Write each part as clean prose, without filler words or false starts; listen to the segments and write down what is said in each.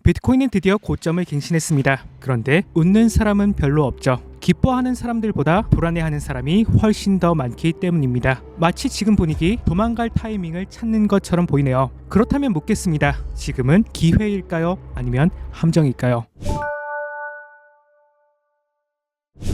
비트코인은 드디어 고점을 갱신했습니다. 그런데 웃는 사람은 별로 없죠. 기뻐하는 사람들보다 불안해하는 사람이 훨씬 더 많기 때문입니다. 마치 지금 분위기 도망갈 타이밍을 찾는 것처럼 보이네요. 그렇다면 묻겠습니다. 지금은 기회일까요? 아니면 함정일까요?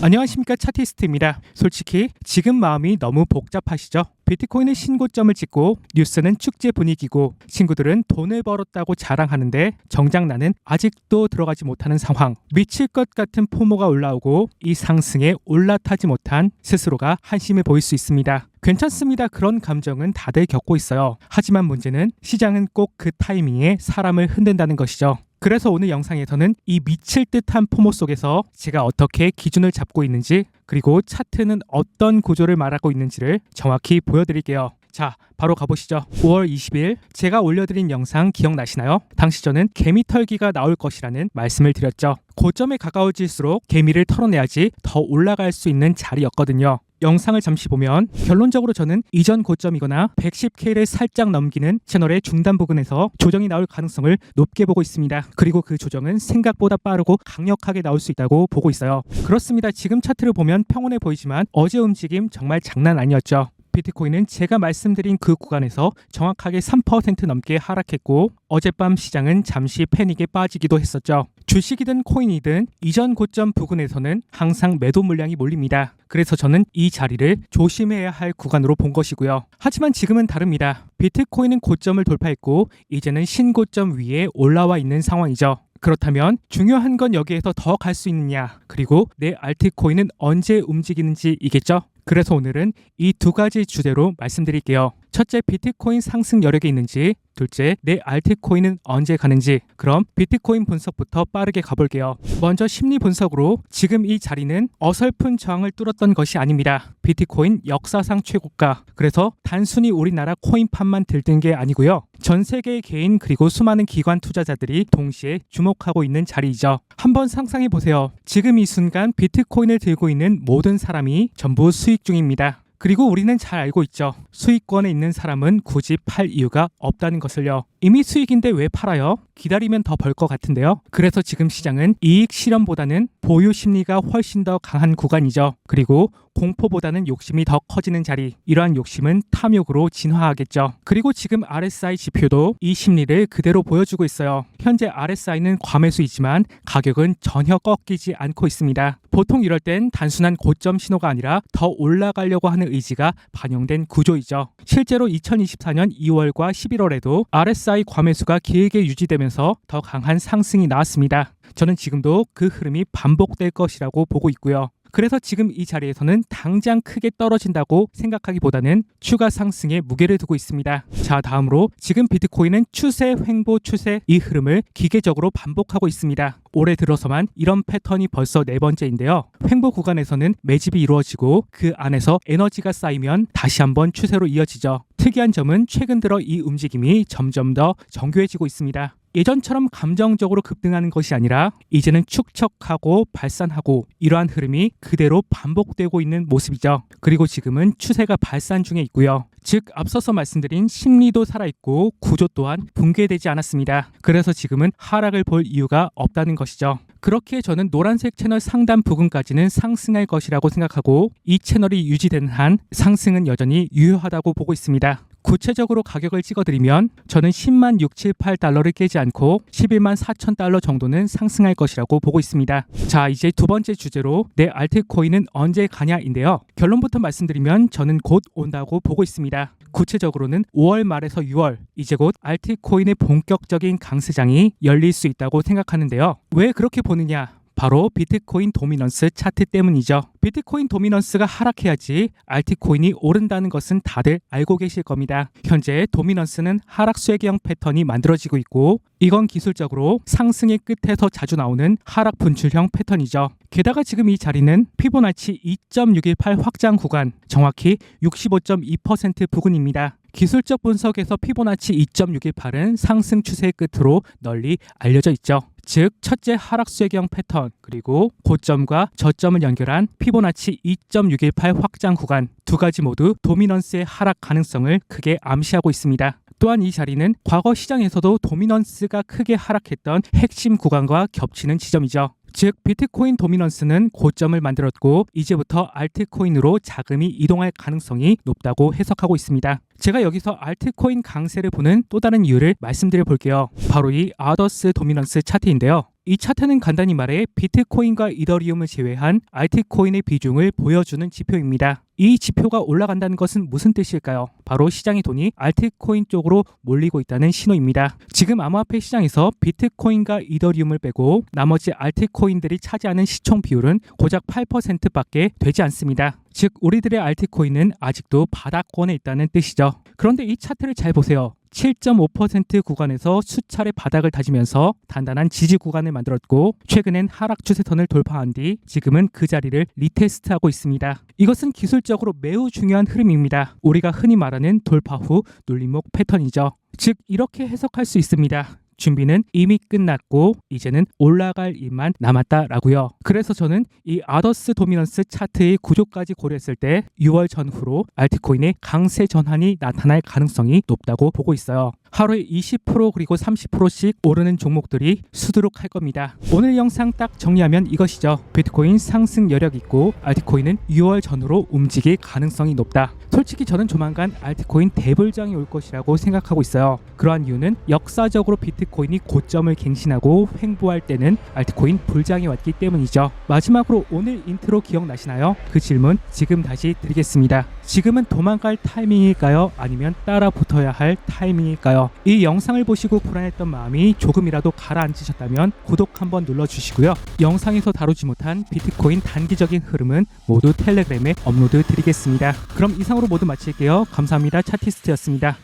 안녕하십니까, 차티스트입니다. 솔직히 지금 마음이 너무 복잡하시죠? 비트코인은 신고점을 찍고 뉴스는 축제 분위기고 친구들은 돈을 벌었다고 자랑하는데 정작 나는 아직도 들어가지 못하는 상황. 미칠 것 같은 포모가 올라오고 이 상승에 올라타지 못한 스스로가 한심해 보일 수 있습니다. 괜찮습니다. 그런 감정은 다들 겪고 있어요. 하지만 문제는 시장은 꼭 그 타이밍에 사람을 흔든다는 것이죠. 그래서 오늘 영상에서는 이 미칠 듯한 포모 속에서 제가 어떻게 기준을 잡고 있는지, 그리고 차트는 어떤 구조를 말하고 있는지를 정확히 보여드릴게요. 자, 바로 가보시죠. 5월 20일 제가 올려드린 영상 기억나시나요? 당시 저는 개미 털기가 나올 것이라는 말씀을 드렸죠. 고점에 가까워질수록 개미를 털어내야지 더 올라갈 수 있는 자리였거든요. 영상을 잠시 보면 결론적으로 저는 이전 고점이거나 110K를 살짝 넘기는 채널의 중단 부근에서 조정이 나올 가능성을 높게 보고 있습니다. 그리고 그 조정은 생각보다 빠르고 강력하게 나올 수 있다고 보고 있어요. 그렇습니다. 지금 차트를 보면 평온해 보이지만 어제 움직임 정말 장난 아니었죠. 비트코인은 제가 말씀드린 그 구간에서 정확하게 3% 넘게 하락했고 어젯밤 시장은 잠시 패닉에 빠지기도 했었죠. 주식이든 코인이든 이전 고점 부근에서는 항상 매도 물량이 몰립니다. 그래서 저는 이 자리를 조심해야 할 구간으로 본 것이고요. 하지만 지금은 다릅니다. 비트코인은 고점을 돌파했고 이제는 신고점 위에 올라와 있는 상황이죠. 그렇다면 중요한 건 여기에서 더 갈 수 있느냐, 그리고 내 알트코인은 언제 움직이는지이겠죠. 그래서 오늘은 이 두 가지 주제로 말씀드릴게요. 첫째, 비트코인 상승 여력이 있는지, 둘째, 내 알트코인은 언제 가는지. 그럼 비트코인 분석부터 빠르게 가볼게요. 먼저 심리 분석으로 지금 이 자리는 어설픈 저항을 뚫었던 것이 아닙니다. 비트코인 역사상 최고가. 그래서 단순히 우리나라 코인판만 들뜬 게 아니고요. 전 세계의 개인 그리고 수많은 기관 투자자들이 동시에 주목하고 있는 자리이죠. 한번 상상해 보세요. 지금 이 순간 비트코인을 들고 있는 모든 사람이 전부 수익 중입니다. 그리고 우리는 잘 알고 있죠. 수익권에 있는 사람은 굳이 팔 이유가 없다는 것을요. 이미 수익인데 왜 팔아요? 기다리면 더 벌 것 같은데요. 그래서 지금 시장은 이익 실현보다는 보유 심리가 훨씬 더 강한 구간이죠. 그리고 공포보다는 욕심이 더 커지는 자리. 이러한 욕심은 탐욕으로 진화하겠죠. 그리고 지금 RSI 지표도 이 심리를 그대로 보여주고 있어요. 현재 RSI는 과매수이지만 가격은 전혀 꺾이지 않고 있습니다. 보통 이럴 땐 단순한 고점 신호가 아니라 더 올라가려고 하는 의지가 반영된 구조이죠. 실제로 2024년 2월과 11월에도 RSI 과매수가 길게 유지되면서 더 강한 상승이 나왔습니다. 저는 지금도 그 흐름이 반복될 것이라고 보고 있고요. 그래서 지금 이 자리에서는 당장 크게 떨어진다고 생각하기보다는 추가 상승에 무게를 두고 있습니다. 자, 다음으로 지금 비트코인은 추세, 횡보, 추세, 이 흐름을 기계적으로 반복하고 있습니다. 올해 들어서만 이런 패턴이 벌써 네 번째인데요. 횡보 구간에서는 매집이 이루어지고 그 안에서 에너지가 쌓이면 다시 한번 추세로 이어지죠. 특이한 점은 최근 들어 이 움직임이 점점 더 정교해지고 있습니다. 예전처럼 감정적으로 급등하는 것이 아니라 이제는 축적하고 발산하고, 이러한 흐름이 그대로 반복되고 있는 모습이죠. 그리고 지금은 추세가 발산 중에 있고요. 즉, 앞서서 말씀드린 심리도 살아있고 구조 또한 붕괴되지 않았습니다. 그래서 지금은 하락을 볼 이유가 없다는 것이죠. 그렇게 저는 노란색 채널 상단 부근까지는 상승할 것이라고 생각하고 이 채널이 유지되는 한 상승은 여전히 유효하다고 보고 있습니다. 구체적으로 가격을 찍어드리면 저는 10만 678달러를 깨지 않고 11만 4천 달러 정도는 상승할 것이라고 보고 있습니다. 자, 이제 두 번째 주제로 내 알트코인은 언제 가냐인데요. 결론부터 말씀드리면 저는 곧 온다고 보고 있습니다. 구체적으로는 5월 말에서 6월, 이제 곧 알트코인의 본격적인 강세장이 열릴 수 있다고 생각하는데요. 왜 그렇게 보느냐? 바로 비트코인 도미넌스 차트 때문이죠. 비트코인 도미넌스가 하락해야지 알트코인이 오른다는 것은 다들 알고 계실 겁니다. 현재 도미넌스는 하락 쇠기형 패턴이 만들어지고 있고 이건 기술적으로 상승의 끝에서 자주 나오는 하락 분출형 패턴이죠. 게다가 지금 이 자리는 피보나치 2.618 확장 구간, 정확히 65.2% 부근입니다. 기술적 분석에서 피보나치 2.618은 상승 추세의 끝으로 널리 알려져 있죠. 즉, 첫째 하락 쇠기형 패턴, 그리고 고점과 저점을 연결한 피보나치 2.618 확장 구간, 두 가지 모두 도미넌스의 하락 가능성을 크게 암시하고 있습니다. 또한 이 자리는 과거 시장에서도 도미넌스가 크게 하락했던 핵심 구간과 겹치는 지점이죠. 즉 비트코인 도미넌스는 고점을 만들었고 이제부터 알트코인으로 자금이 이동할 가능성이 높다고 해석하고 있습니다. 제가 여기서 알트코인 강세를 보는 또 다른 이유를 말씀드려 볼게요. 바로 이 아더스 도미넌스 차트인데요. 이 차트는 간단히 말해 비트코인과 이더리움을 제외한 알트코인의 비중을 보여주는 지표입니다. 이 지표가 올라간다는 것은 무슨 뜻일까요? 바로 시장의 돈이 알트코인 쪽으로 몰리고 있다는 신호입니다. 지금 암호화폐 시장에서 비트코인과 이더리움을 빼고 나머지 알트코인들이 차지하는 시총 비율은 고작 8%밖에 되지 않습니다. 즉 우리들의 알트코인은 아직도 바닥권에 있다는 뜻이죠. 그런데 이 차트를 잘 보세요. 7.5% 구간에서 수차례 바닥을 다지면서 단단한 지지 구간을 만들었고 최근엔 하락 추세선을 돌파한 뒤 지금은 그 자리를 리테스트하고 있습니다. 이것은 기술적으로 매우 중요한 흐름입니다. 우리가 흔히 말하는 돌파 후 눌림목 패턴이죠. 즉 이렇게 해석할 수 있습니다. 준비는 이미 끝났고 이제는 올라갈 일만 남았다라고요. 그래서 저는 이 아더스 도미넌스 차트의 구조까지 고려했을 때 6월 전후로 알트코인의 강세 전환이 나타날 가능성이 높다고 보고 있어요. 하루에 20% 그리고 30%씩 오르는 종목들이 수두룩할 겁니다. 오늘 영상 딱 정리하면 이것이죠. 비트코인 상승 여력 있고 알트코인은 6월 전후로 움직일 가능성이 높다. 솔직히 저는 조만간 알트코인 대불장이 올 것이라고 생각하고 있어요. 그러한 이유는 역사적으로 비트코인이 고점을 갱신하고 횡보할 때는 알트코인 불장이 왔기 때문이죠. 마지막으로 오늘 인트로 기억나시나요? 그 질문 지금 다시 드리겠습니다. 지금은 도망갈 타이밍일까요? 아니면 따라 붙어야 할 타이밍일까요? 이 영상을 보시고 불안했던 마음이 조금이라도 가라앉으셨다면 구독 한번 눌러주시고요. 영상에서 다루지 못한 비트코인 단기적인 흐름은 모두 텔레그램에 업로드 드리겠습니다. 그럼 이상으로 모두 마칠게요. 감사합니다. 차티스트였습니다.